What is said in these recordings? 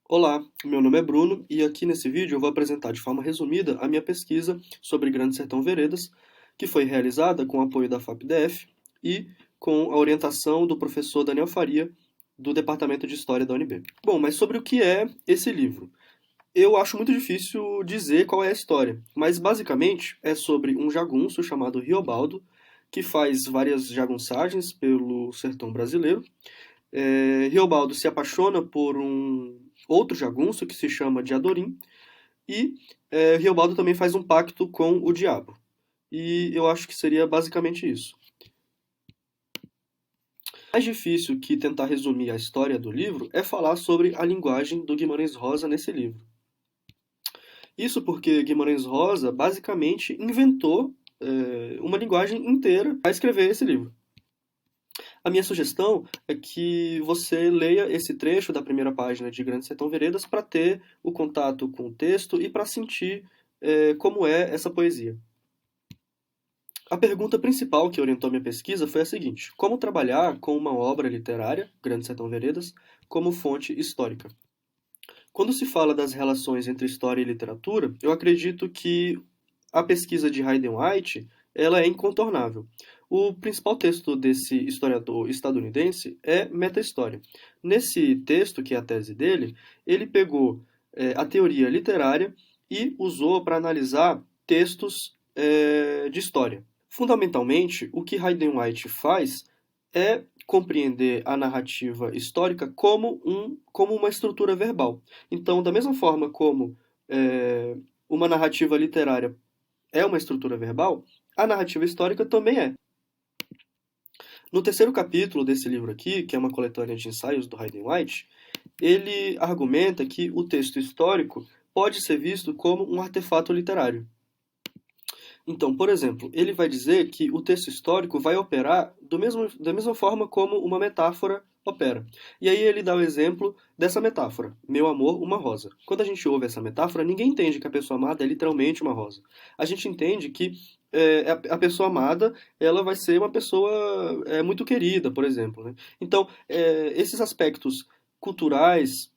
Olá, meu nome é Bruno e aqui nesse vídeo eu vou apresentar de forma resumida a minha pesquisa sobre Grande Sertão Veredas, que foi realizada com o apoio da FAPDF e com a orientação do professor Daniel Faria, do Departamento de História da UNB. Bom, mas sobre o que é esse livro? Eu acho muito difícil dizer qual é a história, mas basicamente é sobre um jagunço chamado Riobaldo, que faz várias jagunçagens pelo sertão brasileiro. Riobaldo se apaixona por um outro jagunço que se chama de Adorim e Riobaldo também faz um pacto com o diabo. E eu acho que seria basicamente isso. Mais difícil que tentar resumir a história do livro é falar sobre a linguagem do Guimarães Rosa nesse livro. Isso porque Guimarães Rosa basicamente inventou uma linguagem inteira para escrever esse livro. A minha sugestão é que você leia esse trecho da primeira página de Grande Sertão Veredas para ter o contato com o texto e para sentir como é essa poesia. A pergunta principal que orientou minha pesquisa foi a seguinte: como trabalhar com uma obra literária, Grande Sertão Veredas, como fonte histórica? Quando se fala das relações entre história e literatura, eu acredito que a pesquisa de Hayden White ela é incontornável. O principal texto desse historiador estadunidense é Meta-História. Nesse texto, que é a tese dele, ele pegou a teoria literária e usou para analisar textos de história. Fundamentalmente, o que Hayden White faz é compreender a narrativa histórica como uma estrutura verbal. Então, da mesma forma como uma narrativa literária é uma estrutura verbal, a narrativa histórica também é. No terceiro capítulo desse livro aqui, que é uma coletânea de ensaios do Hayden White, ele argumenta que o texto histórico pode ser visto como um artefato literário. Então, por exemplo, ele vai dizer que o texto histórico vai operar da mesma forma como uma metáfora opera. E aí ele dá o exemplo dessa metáfora: meu amor, uma rosa. Quando a gente ouve essa metáfora, ninguém entende que a pessoa amada é literalmente uma rosa. A gente entende que a pessoa amada ela vai ser uma pessoa muito querida, por exemplo. Né? Então, esses aspectos culturais,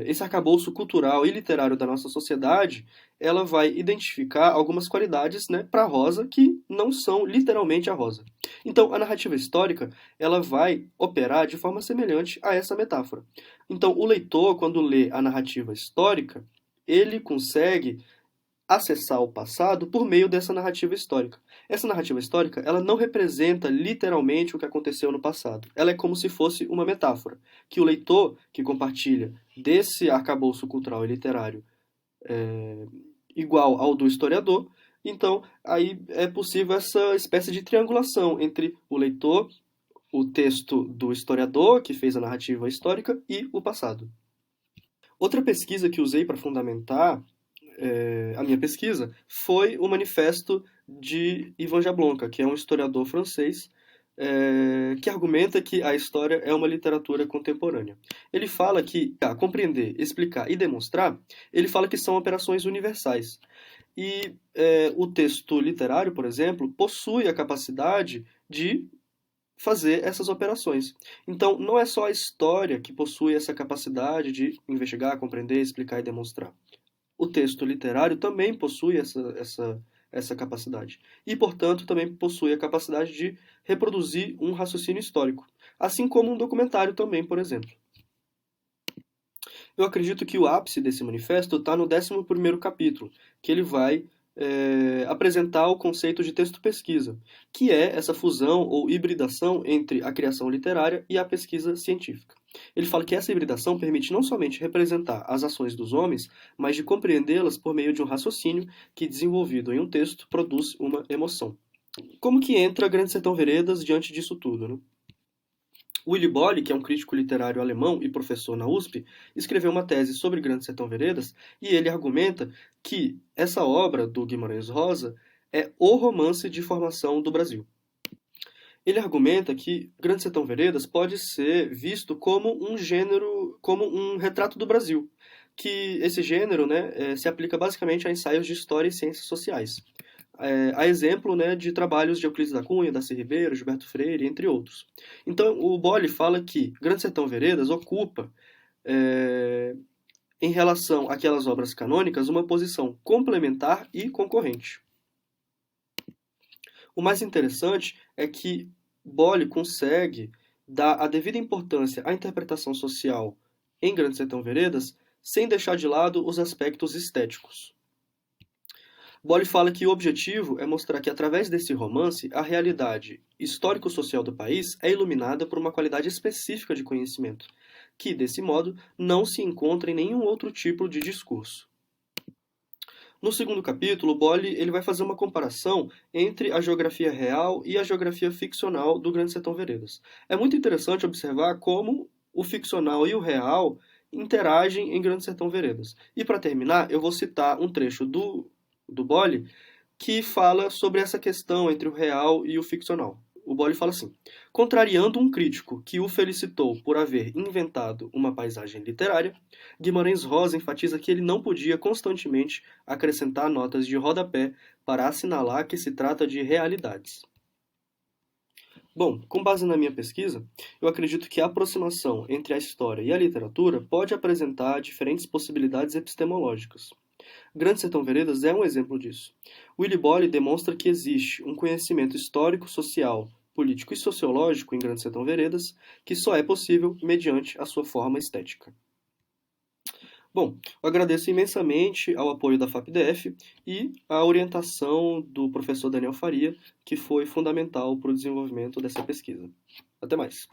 esse arcabouço cultural e literário da nossa sociedade, ela vai identificar algumas qualidades, né, para a rosa que não são literalmente a rosa. Então, a narrativa histórica ela vai operar de forma semelhante a essa metáfora. Então, o leitor, quando lê a narrativa histórica, ele consegue acessar o passado por meio dessa narrativa histórica. Essa narrativa histórica, ela não representa literalmente o que aconteceu no passado. Ela é como se fosse uma metáfora, que o leitor que compartilha desse arcabouço cultural e literário igual ao do historiador, então aí é possível essa espécie de triangulação entre o leitor, o texto do historiador, que fez a narrativa histórica, e o passado. Outra pesquisa que usei para fundamentar a minha pesquisa foi o manifesto de Ivan Jablonka, que é um historiador francês que argumenta que a história é uma literatura contemporânea. Ele fala que compreender, explicar e demonstrar, ele fala que são operações universais. E o texto literário, por exemplo, possui a capacidade de fazer essas operações. Então, não é só a história que possui essa capacidade de investigar, compreender, explicar e demonstrar. O texto literário também possui essa capacidade. E, portanto, também possui a capacidade de reproduzir um raciocínio histórico. Assim como um documentário também, por exemplo. Eu acredito que o ápice desse manifesto está no 11º capítulo, que ele vai apresentar o conceito de texto-pesquisa, que é essa fusão ou hibridação entre a criação literária e a pesquisa científica. Ele fala que essa hibridação permite não somente representar as ações dos homens, mas de compreendê-las por meio de um raciocínio que, desenvolvido em um texto, produz uma emoção. Como que entra Grande Sertão Veredas diante disso tudo, né? Willy Bolle, que é um crítico literário alemão e professor na USP, escreveu uma tese sobre Grande Sertão Veredas e ele argumenta que essa obra do Guimarães Rosa é o romance de formação do Brasil. Ele argumenta que Grande Sertão Veredas pode ser visto como um gênero, como um retrato do Brasil, que esse gênero, né, se aplica basicamente a ensaios de história e ciências sociais. A exemplo, né, de trabalhos de Euclides da Cunha, Darcy Ribeiro, Gilberto Freire, entre outros. Então, o Bolle fala que Grande Sertão Veredas ocupa em relação àquelas obras canônicas, uma posição complementar e concorrente. O mais interessante é que Bolle consegue dar a devida importância à interpretação social em Grande Sertão Veredas, sem deixar de lado os aspectos estéticos. Bolle fala que o objetivo é mostrar que, através desse romance, a realidade histórico-social do país é iluminada por uma qualidade específica de conhecimento, que, desse modo, não se encontra em nenhum outro tipo de discurso. No segundo capítulo, Bolle ele vai fazer uma comparação entre a geografia real e a geografia ficcional do Grande Sertão Veredas. É muito interessante observar como o ficcional e o real interagem em Grande Sertão Veredas. E para terminar, eu vou citar um trecho do Bolle que fala sobre essa questão entre o real e o ficcional. O Bolle fala assim: contrariando um crítico que o felicitou por haver inventado uma paisagem literária, Guimarães Rosa enfatiza que ele não podia constantemente acrescentar notas de rodapé para assinalar que se trata de realidades. Bom, com base na minha pesquisa, eu acredito que a aproximação entre a história e a literatura pode apresentar diferentes possibilidades epistemológicas. Grande Sertão Veredas é um exemplo disso. Willy Bolle demonstra que existe um conhecimento histórico, social, político e sociológico em Grande Sertão Veredas que só é possível mediante a sua forma estética. Bom, eu agradeço imensamente ao apoio da FAPDF e à orientação do professor Daniel Faria, que foi fundamental para o desenvolvimento dessa pesquisa. Até mais!